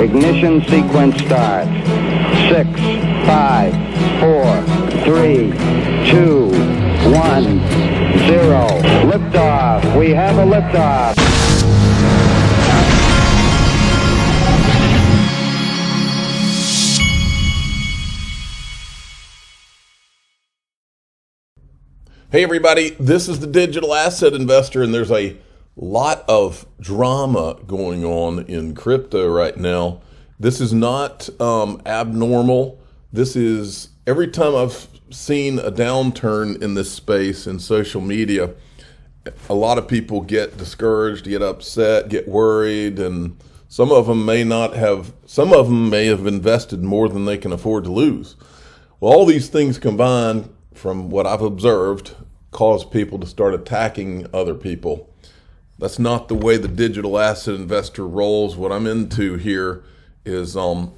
Ignition sequence starts. 6, 5, 4, 3, 2, 1, 0. Liftoff. We have a liftoff. Hey everybody, this is the Digital Asset Investor, and there's a lot of drama going on in crypto right now. This is not abnormal. This is, every time I've seen a downturn in this space in social media, a lot of people get discouraged, get upset, get worried, and some of them may have invested more than they can afford to lose. Well, all these things combined, from what I've observed, cause people to start attacking other people. That's not the way the digital asset investor rolls. What I'm into here is I'm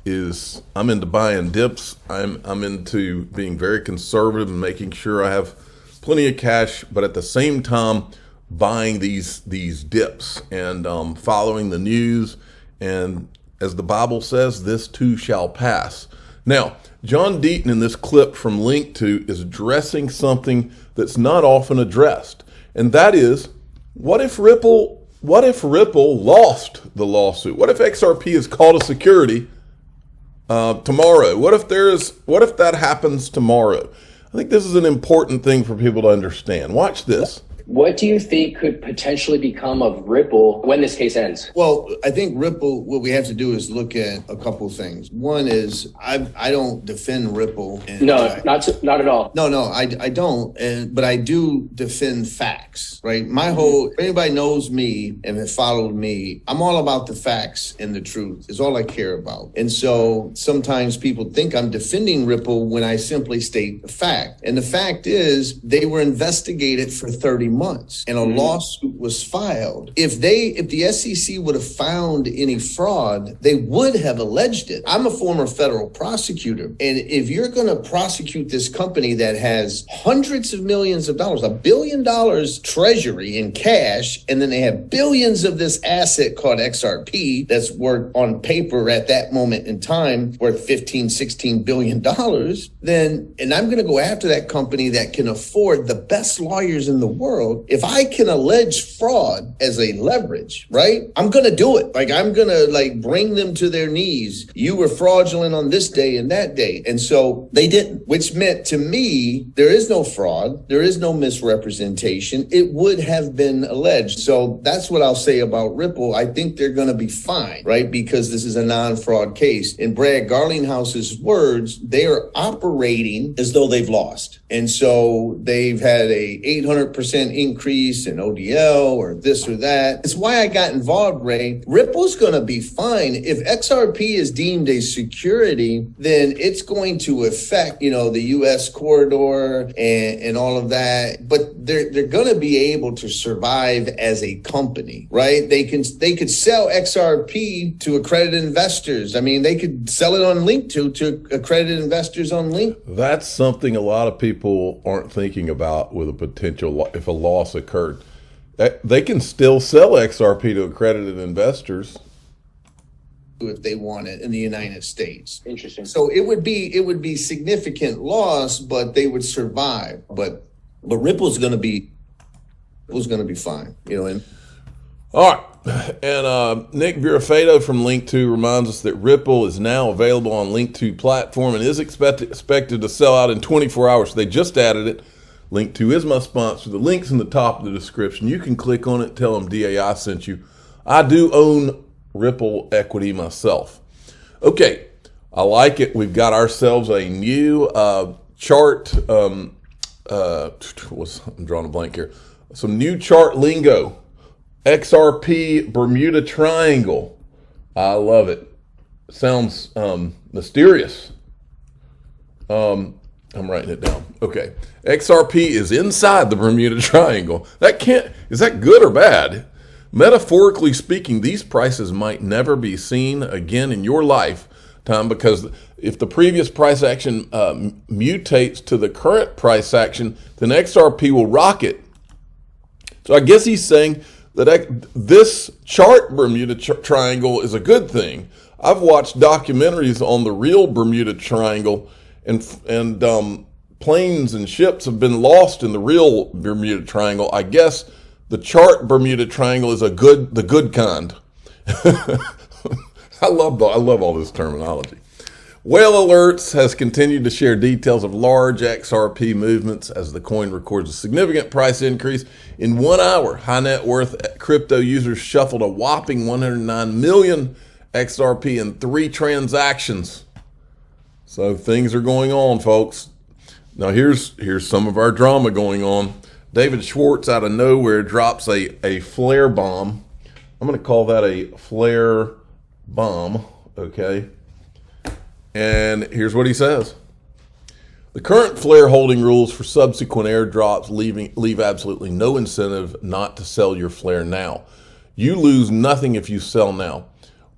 into buying dips. I'm into being very conservative and making sure I have plenty of cash, but at the same time buying these dips and following the news. And as the Bible says, this too shall pass. Now, John Deaton in this clip from Link2 is addressing something that's not often addressed, and that is, what if Ripple lost the lawsuit? What if XRP is called a security tomorrow? What if that happens tomorrow? I think this is an important thing for people to understand. Watch this. What do you think could potentially become of Ripple when this case ends? Well, I think Ripple, what we have to do is look at a couple of things. One is I don't defend Ripple. Not at all. No, I don't. But I do defend facts, right? If anybody knows me and has followed me, I'm all about the facts and the truth. Is all I care about. And so sometimes people think I'm defending Ripple when I simply state the fact. And the fact is they were investigated for 30 months and a lawsuit was filed. If the SEC would have found any fraud, they would have alleged it. I'm a former federal prosecutor, and if you're going to prosecute this company that has hundreds of millions of dollars, $1 billion treasury in cash, and then they have billions of this asset called XRP that's worth on paper at that moment in time worth $15-16 billion, then, and I'm going to go after that company that can afford the best lawyers in the world. If I can allege fraud as a leverage, right, I'm going to do it. I'm going to bring them to their knees. You were fraudulent on this day and that day. And so they didn't, which meant to me, there is no fraud. There is no misrepresentation. It would have been alleged. So that's what I'll say about Ripple. I think they're going to be fine, right? Because this is a non-fraud case. In Brad Garlinghouse's words, they are operating as though they've lost. And so they've had a 800% increase in ODL or this or that. It's why I got involved, Ray. Ripple's going to be fine. If XRP is deemed a security, then it's going to affect, the U.S. corridor and all of that. But they're going to be able to survive as a company, right? They could sell XRP to accredited investors. I mean, they could sell it on Link2 to accredited investors on Link. That's something a lot of people aren't thinking about with a potential, if a loss occurred. They can still sell XRP to accredited investors if they want it in the United States. Interesting. So it would be significant loss, but they would survive. But Ripple's going to be fine, And all right. And Nick Burafedo from Link2 reminds us that Ripple is now available on Link2 platform and is expected to sell out in 24 hours. So they just added it. Link2 is my sponsor. The link's in the top of the description. You can click on it, tell them DAI sent you. I do own Ripple equity myself. Okay, I like it. We've got ourselves a new chart. I'm drawing a blank here. Some new chart lingo. XRP Bermuda Triangle. I love it. Sounds mysterious. I'm writing it down. Okay. XRP is inside the Bermuda Triangle. Is that good or bad? Metaphorically speaking, these prices might never be seen again in your lifetime, because if the previous price action mutates to the current price action, then XRP will rocket. So I guess he's saying that this chart Bermuda Triangle is a good thing. I've watched documentaries on the real Bermuda Triangle, and planes and ships have been lost in the real Bermuda Triangle. I guess the chart Bermuda Triangle is the good kind. I love all this terminology. Whale Alerts has continued to share details of large XRP movements as the coin records a significant price increase. In 1 hour, high net worth crypto users shuffled a whopping 109 million XRP in 3 transactions. So things are going on, folks. Now here's some of our drama going on. David Schwartz out of nowhere drops a flare bomb. I'm going to call that a flare bomb, okay? And here's what he says. The current flare holding rules for subsequent airdrops leave absolutely no incentive not to sell your flare now. You lose nothing if you sell now.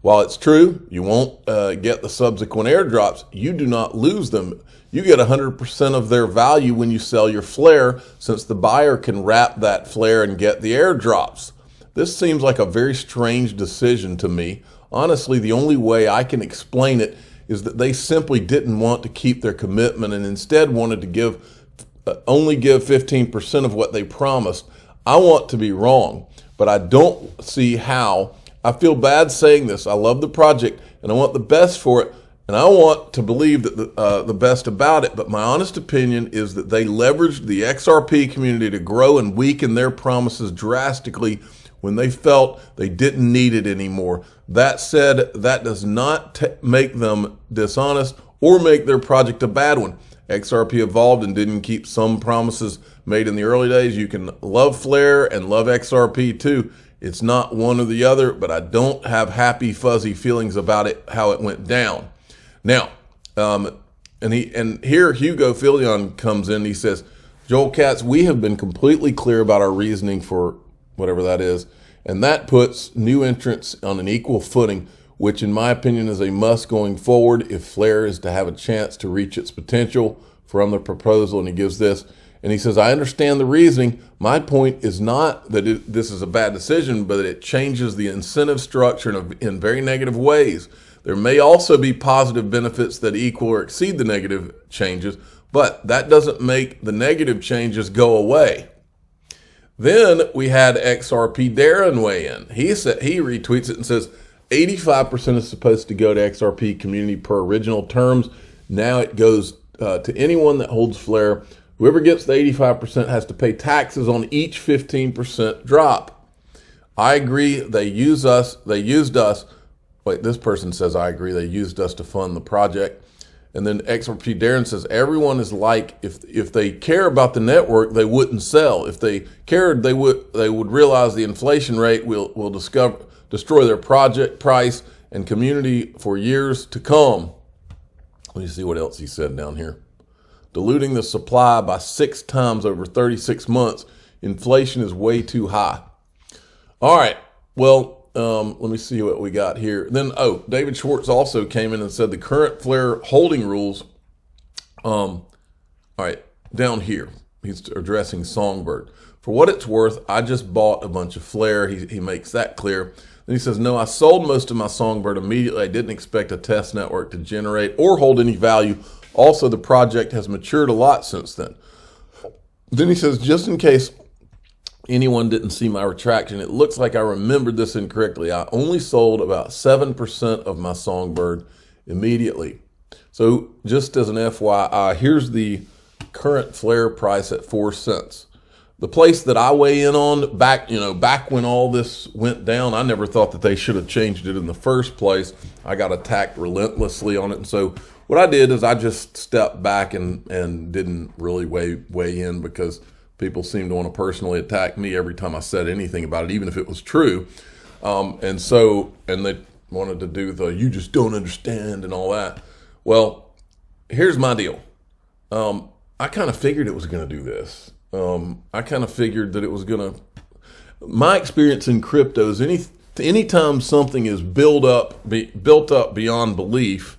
While it's true, you won't get the subsequent airdrops, you do not lose them. You get 100% of their value when you sell your flare, since the buyer can wrap that flare and get the airdrops. This seems like a very strange decision to me. Honestly, the only way I can explain it is that they simply didn't want to keep their commitment and instead wanted to only give 15% of what they promised. I want to be wrong, but I don't see how. I feel bad saying this. I love the project and I want the best for it, and I want to believe that the best about it. But my honest opinion is that they leveraged the XRP community to grow and weaken their promises drastically when they felt they didn't need it anymore. That said, that does not make them dishonest or make their project a bad one. XRP evolved and didn't keep some promises made in the early days. You can love Flare and love XRP too. It's not one or the other, but I don't have happy, fuzzy feelings about it, how it went down. Now, and here Hugo Filion comes in. He says, Joel Katz, we have been completely clear about our reasoning for whatever that is, and that puts new entrants on an equal footing, which in my opinion is a must going forward if Flare is to have a chance to reach its potential from the proposal. And he gives this, and he says, I understand the reasoning. My point is not that this is a bad decision, but it changes the incentive structure in very negative ways. There may also be positive benefits that equal or exceed the negative changes, but that doesn't make the negative changes go away. Then we had XRP Darren weigh in. He retweets it and says 85% is supposed to go to XRP community per original terms. Now it goes to anyone that holds Flare. Whoever gets the 85% has to pay taxes on each 15% drop. I agree. They used us. Wait, this person says, I agree. They used us to fund the project. And then XRP Darren says, everyone is like, if they care about the network, they wouldn't sell. If they cared, they would realize the inflation rate will destroy their project price and community for years to come. Let me see what else he said down here. Diluting the supply by 6 times over 36 months. Inflation is way too high. All right. Well, let me see what we got here. Then, David Schwartz also came in and said the current Flare holding rules. All right, down here, he's addressing Songbird. For what it's worth, I just bought a bunch of Flare. He makes that clear. Then he says, no, I sold most of my Songbird immediately. I didn't expect a test network to generate or hold any value. Also, the project has matured a lot since then. Then he says, just in case anyone didn't see my retraction, it looks like I remembered this incorrectly. I only sold about 7% of my Songbird immediately. So just as an FYI, here's the current Flare price at 4 cents. The place that I weigh in on back when all this went down, I never thought that they should have changed it in the first place. I got attacked relentlessly on it. And so what I did is I just stepped back and didn't really weigh in because people seemed to want to personally attack me every time I said anything about it, even if it was true. And they wanted to do the, you just don't understand and all that. Well, here's my deal. I kind of figured it was going to do this. I kind of figured that it was going to, my experience in crypto is anytime something is built up beyond belief,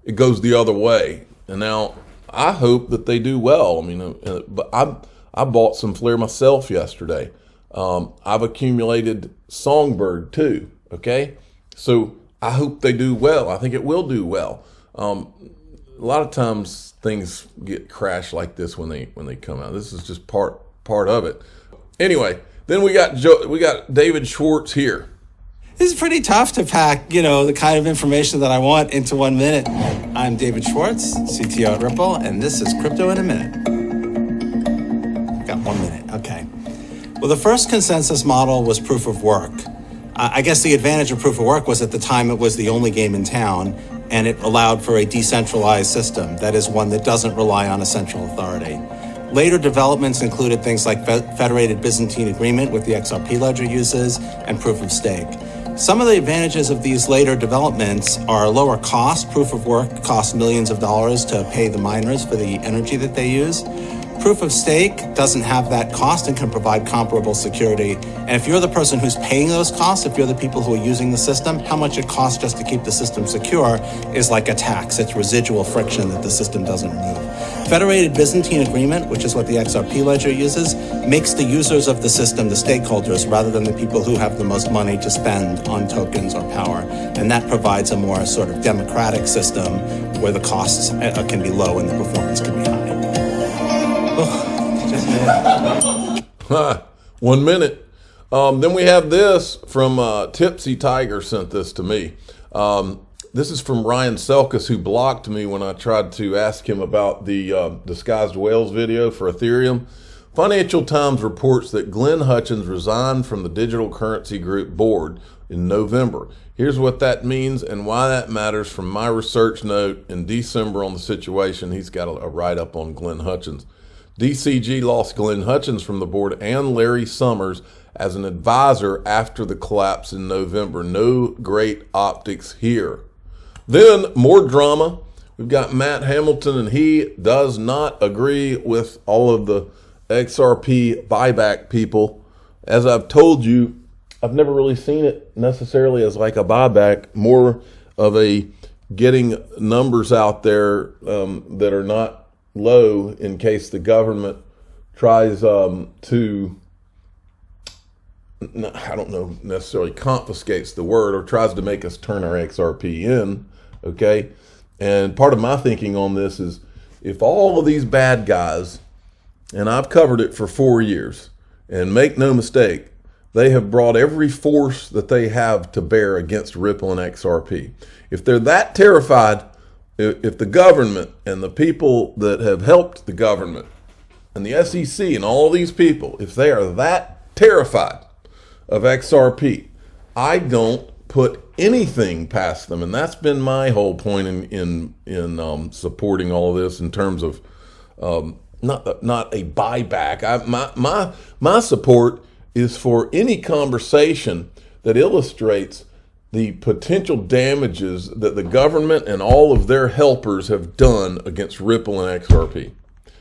it goes the other way. And now I hope that they do well. I mean, but I bought some Flare myself yesterday. I've accumulated Songbird too. Okay, so I hope they do well. I think it will do well. A lot of times things get crashed like this when they come out. This is just part of it. Anyway, then we got David Schwartz here. This is pretty tough to pack, the kind of information that I want into 1 minute. I'm David Schwartz, CTO at Ripple, and this is Crypto in a Minute. Got 1 minute, okay. Well, the first consensus model was proof of work. I guess the advantage of proof of work was at the time it was the only game in town, and it allowed for a decentralized system, that is one that doesn't rely on a central authority. Later developments included things like federated Byzantine agreement, with the XRP ledger uses, and proof of stake. Some of the advantages of these later developments are lower cost. Proof of work costs millions of dollars to pay the miners for the energy that they use. Proof of stake doesn't have that cost and can provide comparable security. And if you're the person who's paying those costs, if you're the people who are using the system, how much it costs just to keep the system secure is like a tax. It's residual friction that the system doesn't remove. Federated Byzantine agreement, which is what the XRP ledger uses, makes the users of the system the stakeholders rather than the people who have the most money to spend on tokens or power. And that provides a more sort of democratic system where the costs can be low and the performance can be high. Oh, 1 minute. Then we have this from Tipsy Tiger sent this to me. This is from Ryan Selkis, who blocked me when I tried to ask him about the disguised whales video for Ethereum. Financial Times reports that Glenn Hutchins resigned from the Digital Currency Group board in November. Here's what that means and why that matters from my research note in December on the situation. He's got a write-up on Glenn Hutchins. DCG lost Glenn Hutchins from the board and Larry Summers as an advisor after the collapse in November. No great optics here. Then more drama. We've got Matt Hamilton, and he does not agree with all of the XRP buyback people. As I've told you, I've never really seen it necessarily as like a buyback, more of a getting numbers out there that are not low in case the government tries to, I don't know necessarily confiscates the word, or tries to make us turn our XRP in, okay? And part of my thinking on this is if all of these bad guys, and I've covered it for 4 years, and make no mistake, they have brought every force that they have to bear against Ripple and XRP. If they're that terrified, if the government and the people that have helped the government and the SEC and all these people, if they are that terrified of XRP, I don't put anything past them. And that's been my whole point in supporting all of this in terms of not a buyback. My support is for any conversation that illustrates the potential damages that the government and all of their helpers have done against Ripple and XRP.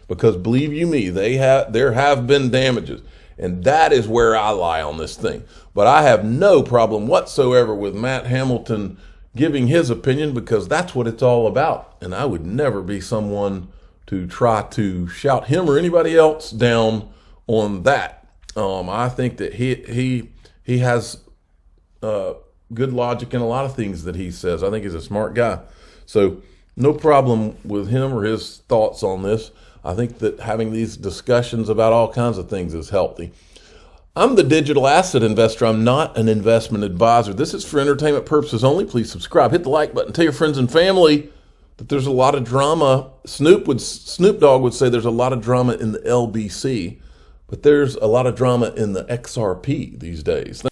Because believe you me, there have been damages. And that is where I lie on this thing. But I have no problem whatsoever with Matt Hamilton giving his opinion, because that's what it's all about. And I would never be someone to try to shout him or anybody else down on that. I think that he has good logic in a lot of things that he says. I think he's a smart guy. So no problem with him or his thoughts on this. I think that having these discussions about all kinds of things is healthy. I'm the digital asset investor. I'm not an investment advisor. This is for entertainment purposes only. Please subscribe. Hit the like button. Tell your friends and family that there's a lot of drama. Snoop Dogg would say there's a lot of drama in the LBC, but there's a lot of drama in the XRP these days.